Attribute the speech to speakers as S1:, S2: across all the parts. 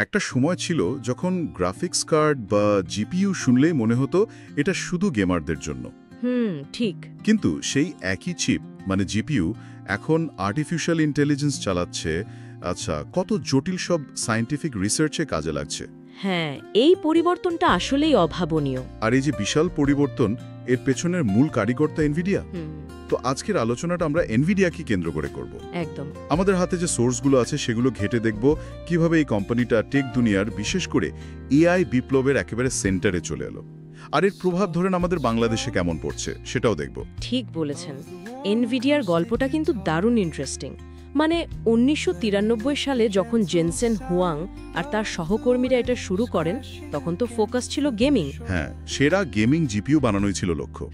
S1: একটা সময় ছিল যখন গ্রাফিক্স কার্ড বা জিপিইউ শুনলেই মনে হতো এটা শুধু গেমারদের জন্য।
S2: ঠিক।
S1: কিন্তু সেই একই চিপ মানে জিপিইউ এখন আর্টিফিশিয়াল ইন্টেলিজেন্স চালাচ্ছে। আচ্ছা, কত জটিল সব সায়েন্টিফিক রিসার্চে কাজে লাগছে।
S2: হ্যাঁ, এই পরিবর্তনটা আসলেই অভাবনীয়।
S1: আর এই যে বিশাল পরিবর্তন, এর পেছনের মূল কারিগরটা এনভিডিয়া। তো আজকের আলোচনাটা আমরা এনভিডিয়াকে কেন্দ্র করে করব।
S2: একদম।
S1: আমাদের হাতে যে সোর্সগুলো আছে সেগুলো ঘেটে দেখব কিভাবে এই কোম্পানিটা টেক দুনিয়ার, বিশেষ করে এআই বিপ্লবের একেবারে সেন্টারে চলে এলো। আর এর প্রভাব ধরেন আমাদের বাংলাদেশে কেমন পড়ছে সেটাও দেখব।
S2: ঠিক বলেছেন। এনভিডিয়ার গল্পটা কিন্তু দারুণ ইন্টারেস্টিং। মানে 1993 সালে যখন জেনসেন হুয়াং আর তার সহকর্মীরা এটা শুরু করেন, তখন তো ফোকাস ছিল গেমিং।
S1: হ্যাঁ, সেরা গেমিং জিপিইউ বানানোই ছিল লক্ষ্য।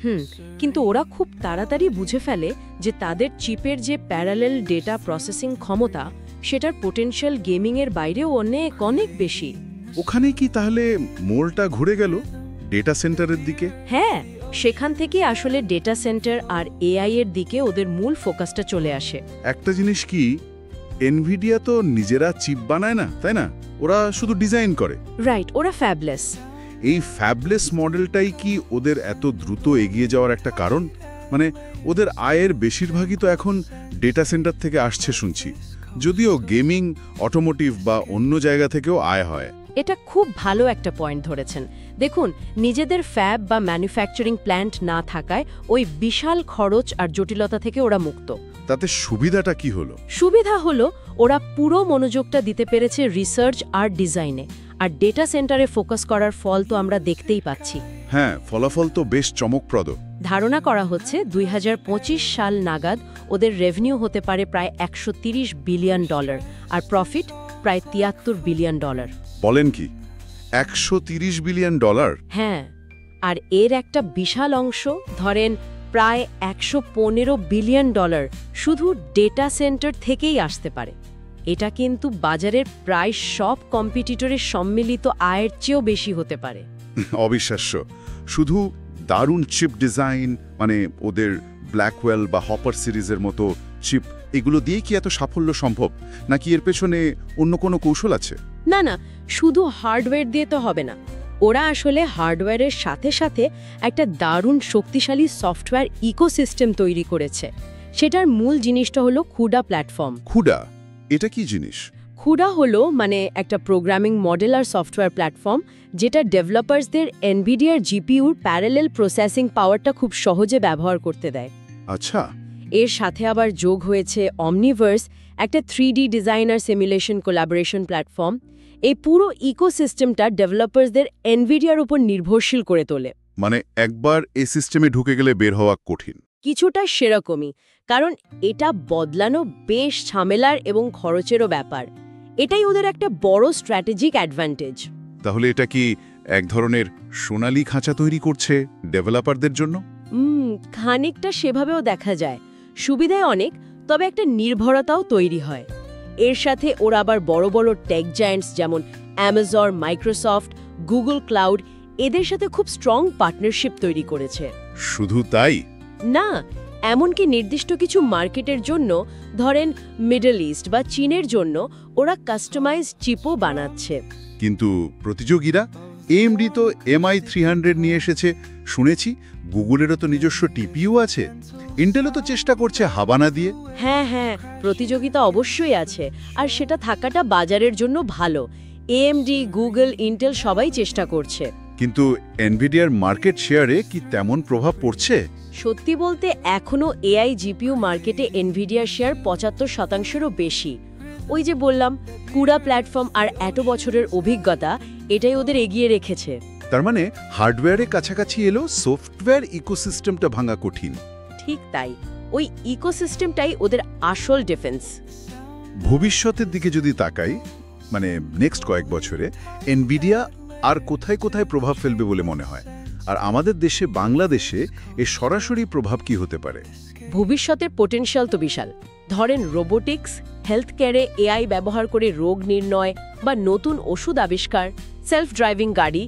S2: কিন্তু ওরা খুব তাড়াতাড়ি বুঝে ফেলে যে তাদের চিপের যে প্যারালেল ডেটা প্রসেসিং ক্ষমতা, সেটার পোটেনশিয়াল গেমিংয়ের বাইরেও অনেক অনেক বেশি।
S1: ওখানে কি তাহলে মোড়টা ঘুরে গেল ডেটা সেন্টারের দিকে?
S2: হ্যাঁ, সেখান থেকে আসলে ডেটা সেন্টার আর এআই এর দিকে ওদের মূল ফোকাসটা চলে আসে।
S1: একটা জিনিস কি, এনভিডিয়া তো নিজেরা চিপ বানায় না, তাই না? ওরা শুধু ডিজাইন করে।
S2: রাইট, ওরা ফ্যাবলেস।
S1: এই ফ্যাবলেস মডেলটাই কি ওদের এত দ্রুত এগিয়ে যাওয়ার একটা কারণ? মানে ওদের আয়ের বেশিরভাগই তো এখন ডেটা সেন্টার থেকে আসছে শুনছি, যদিও গেমিং, অটোমোটিভ বা অন্য জায়গা থেকেও আয় হয়।
S2: এটা খুব ভালো একটা পয়েন্ট ধরেছেন। দেখুন, নিজেদের ফ্যাব বা ম্যানুফ্যাকচারিং প্ল্যান্ট না থাকায় ওই বিশাল খরচ আর জটিলতা থেকে ওরা মুক্ত।
S1: তাতে সুবিধাটা কি হলো?
S2: সুবিধা হলো ওরা পুরো মনোযোগটা দিতে পেরেছে রিসার্চ আর ডিজাইনে, আর ডেটা সেন্টারে ফোকাস করার ফল তো আমরা দেখতেই পাচ্ছি।
S1: হ্যাঁ, ফলাফল তো বেশ চমকপ্রদ।
S2: ধারণা করা হচ্ছে 2025 সাল নাগাদ ওদের রেভিনিউ হতে পারে প্রায় $130 বিলিয়ন আর প্রফিট প্রায় $73 বিলিয়ন।
S1: বলেন কি, $130 বিলিয়ন?
S2: হ্যাঁ, আর এর একটা বিশাল অংশ, ধরেন প্রায় $115 বিলিয়ন শুধু ডেটা সেন্টার থেকেই আসতে পারে। এটা কিন্তু বাজারের প্রায় সব কম্পিটিটরের সম্মিলিত আয়ের চেয়েও বেশি হতে পারে।
S1: অবিশ্বাস্য। শুধু দারুণ চিপ ডিজাইন, মানে ওদের ব্ল্যাকওয়েল বা হপার সিরিজের মতো চিপ, এগুলো দিয়ে কি এত সাফল্য সম্ভব, নাকি এর পেছনে অন্য কোনো কৌশল আছে?
S2: না না, শুধু হার্ডওয়্যার দিয়ে তো হবে না। ওরা আসলে হার্ডওয়্যারের সাথে সাথে একটা দারুণ শক্তিশালী সফটওয়্যার ইকোসিস্টেম তৈরি করেছে। সেটার মূল জিনিসটা হলো খুডা প্ল্যাটফর্ম।
S1: খুডা? এটা কি জিনিস?
S2: খুডা হলো মানে একটা প্রোগ্রামিং মডেল আর সফটওয়্যার প্ল্যাটফর্ম, যেটা ডেভেলপার্সদের এনভিডিয়ার জিপিইউর প্যারালেল প্রসেসিং পাওয়ারটা খুব সহজে ব্যবহার করতে দেয়।
S1: আচ্ছা।
S2: এর সাথে আবার যোগ হয়েছে অমনিভার্স, একটা 3D designer simulation collaboration platform. এই পুরো ইকোসিস্টেমটা ডেভেলপার্সদের এনভিডিয়ার উপর নির্ভরশীল করে তোলে।
S1: মানে একবার এই সিস্টেমে ঢুকে গেলে বের হওয়া কঠিন।
S2: কিছুটা সেরকমই, কারণ এটা বদলানো বেশ ঝামেলার এবং খরচেরও ব্যাপার। এটাই ওদের একটা বড় স্ট্র্যাটেজিক অ্যাডভান্টেজ।
S1: তাহলে এটা কি এক ধরনের সোনালী খাঁচা তৈরি করছে ডেভেলপারদের জন্য?
S2: খানিকটা সেভাবেও দেখা যায়। সুবিধায় অনেক, তবে একটা নির্ভরতাও তৈরি হয়। এর সাথে ওরা আবার বড় বড় টেক জায়ান্টস যেমন অ্যামাজন, মাইক্রোসফট, গুগল ক্লাউড, এদের সাথে খুব স্ট্রং পার্টনারশিপ তৈরি করেছে।
S1: শুধু তাই
S2: না, এমনকি নির্দিষ্ট কিছু মার্কেটের জন্য, ধরেন মিডল ইস্ট বা চীনের জন্য, ওরা কাস্টমাইজ চিপও বানাচ্ছে।
S1: কিন্তু প্রতিযোগীরা? এএমডি তো MI300 নিয়ে এসেছে শুনেছি, গুগলেরও তো নিজস্ব টিপিইউ আছে, ইন্টেলও তো চেষ্টা করছে হাবানা দিয়ে।
S2: হ্যাঁ হ্যাঁ, প্রতিযোগিতা অবশ্যই আছে, আর সেটা থাকাটা বাজারের জন্য ভালো। এএমডি, গুগল, ইন্টেল সবাই চেষ্টা করছে।
S1: কিন্তু এনভিডিয়ার মার্কেট শেয়ারে কি তেমন প্রভাব পড়ছে?
S2: সত্যি বলতে এখনও এআই জিপিইউ মার্কেটে এনভিডিয়ার শেয়ার 75%-এরও বেশি। ওই যে বললাম, কুডা প্ল্যাটফর্ম আর এত বছরের অভিজ্ঞতা, এটাই ওদের এগিয়ে রেখেছে।
S1: তার মানে হার্ডওয়্যারের কাছাকাছি এলো, সফটওয়্যার ইকোসিস্টেমটা ভাঙা কঠিন।
S2: ঠিক তাই, ওই ইকোসিস্টেমটাই ওদের আসল ডিফেন্স।
S1: ভবিষ্যতের দিকে যদি তাকাই, মানে নেক্সট কয়েক বছরে এনভিডিয়া আর কোথায় কোথায় প্রভাব ফেলবে বলে মনে হয়? আর আমাদের দেশে, বাংলাদেশে এর সরাসরি প্রভাব কি হতে পারে?
S2: ভবিষ্যতের পোটেনশিয়াল তো বিশাল। ধরেন রোবোটিক্স, হেলথ কেয়ারে এআই ব্যবহার করে রোগ নির্ণয় বা নতুন ওষুধ আবিষ্কার, সেলফ ড্রাইভিং গাড়ি,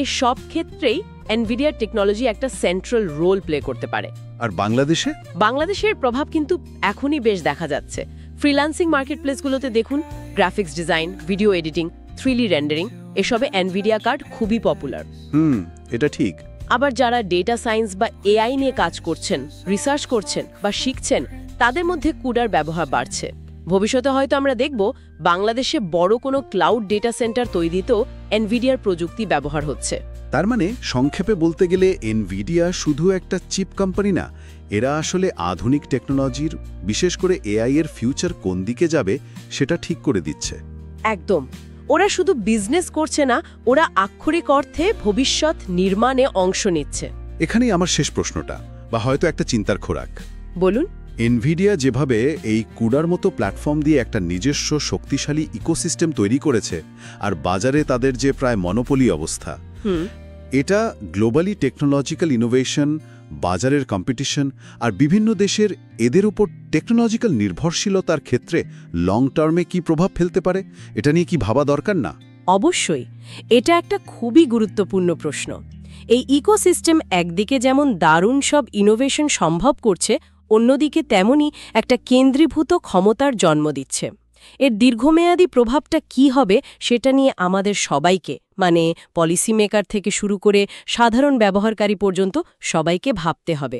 S2: এই সব ক্ষেত্রেই এনভিডিয়ার টেকনোলজি একটা সেন্ট্রাল রোল প্লে করতে পারে।
S1: আর বাংলাদেশে?
S2: বাংলাদেশের প্রভাব কিন্তু এখনই বেশ দেখা যাচ্ছে। ফ্রিল্যান্সিং মার্কেটপ্লেসগুলোতে দেখুন, graphics design, video editing, 3D rendering এসবে এনভিডিয়া কার্ড খুবই পপুলার।
S1: এটা ঠিক।
S2: আবার যারা ডেটা সায়েন্স বা এআই নিয়ে কাজ করছেন, রিসার্চ করছেন বা শিখছেন, তাদের মধ্যে কুডার ব্যবহার বাড়ছে। ভবিষ্যতে হয়তো আমরা দেখব বাংলাদেশে বড় কোনো ক্লাউড ডেটা সেন্টার তৈরিতেও এনভিডিয়ার প্রযুক্তি ব্যবহার হচ্ছে।
S1: তার মানে সংক্ষেপে বলতে গেলে এনভিডিয়া শুধু একটা চিপ কোম্পানি না, এরা আসলে আধুনিক টেকনোলজির, বিশেষ করে এআই এর ফিউচার কোন দিকে যাবে সেটা ঠিক করে দিচ্ছে।
S2: একদম। ওরা শুধু বিজনেস করছে না, ওরা আক্ষরিক অর্থে ভবিষ্যৎ নির্মাণে অংশ নিচ্ছে।
S1: এখানেই আমার শেষ প্রশ্নটা, বা হয়তো একটা চিন্তার খোরাক।
S2: বলুন।
S1: এনভিডিয়া যেভাবে এই কুডার মতো প্ল্যাটফর্ম দিয়ে একটা নিজস্ব শক্তিশালী ইকোসিস্টেম তৈরি করেছে, আর বাজারে তাদের যে প্রায় মনোপলি অবস্থা, এটা গ্লোবালি টেকনোলজিক্যাল ইনোভেশন, বাজারের কম্পিটিশন আর বিভিন্ন দেশের এদের উপর টেকনোলজিক্যাল নির্ভরশীলতার ক্ষেত্রে লং টার্মে কি প্রভাব ফেলতে পারে, এটা নিয়ে কি ভাবা দরকার না?
S2: অবশ্যই, এটা একটা খুবই গুরুত্বপূর্ণ প্রশ্ন। এই ইকোসিস্টেম একদিকে যেমন দারুণ সব ইনোভেশন সম্ভব করছে, অন্যদিকে তেমনি একটা কেন্দ্রীভূত ক্ষমতার জন্ম দিচ্ছে। এর দীর্ঘমেয়াদী প্রভাবটা কি হবে সেটা নিয়ে আমাদের সবাইকে, মানে পলিসি মেকার থেকে শুরু করে সাধারণ ব্যবহারকারী পর্যন্ত সবাইকে ভাবতে হবে।